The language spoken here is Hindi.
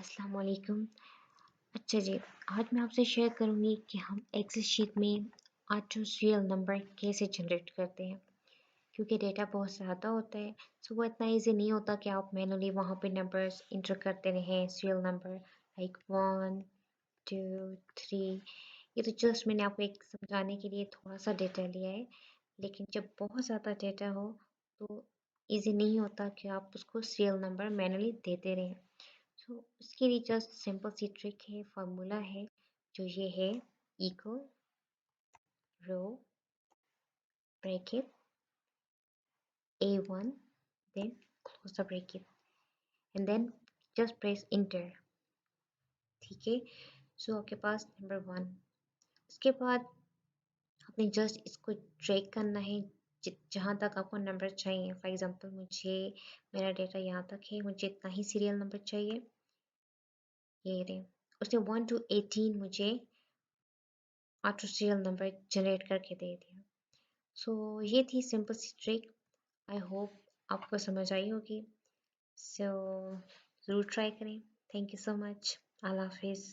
अस्सलाम वालेकुम। अच्छा जी, आज मैं आपसे शेयर करूँगी कि हम एक्सेल शीट में ऑटो सीरियल नंबर कैसे जनरेट करते हैं, क्योंकि डेटा बहुत ज़्यादा होता है। सो वो इतना ईजी नहीं होता कि आप मैनुअली वहाँ पे नंबर्स इंटर करते रहें, सीरियल नंबर लाइक 1 2 3। ये तो जस्ट मैंने आपको एक समझाने के लिए थोड़ा सा डेटा लिया है, लेकिन जब बहुत ज़्यादा डेटा हो तो ईजी नहीं होता कि आप उसको सीरियल नंबर मैनुअली देते रहें। सो उसके लिए जस्ट सिंपल सी ट्रिक है, फार्मूला है, जो ये है equal row bracket A1, then close the bracket and then just press enter। ठीक है, सो आपके पास नंबर 1। उसके बाद आपने जस्ट इसको ड्रैग करना है जहाँ तक आपको नंबर चाहिए। फॉर एग्जांपल मुझे मेरा डेटा यहाँ तक है, मुझे इतना ही सीरियल नंबर चाहिए, ये रहे। उसने 1 to 18 मुझे ऑटो सीरियल नंबर जनरेट करके दे दिया। सो ये थी सिंपल सी ट्रिक। आई होप आपको समझ आई होगी। सो ज़रूर ट्राई करें। Thank you so much. अल्लाह हाफिज़।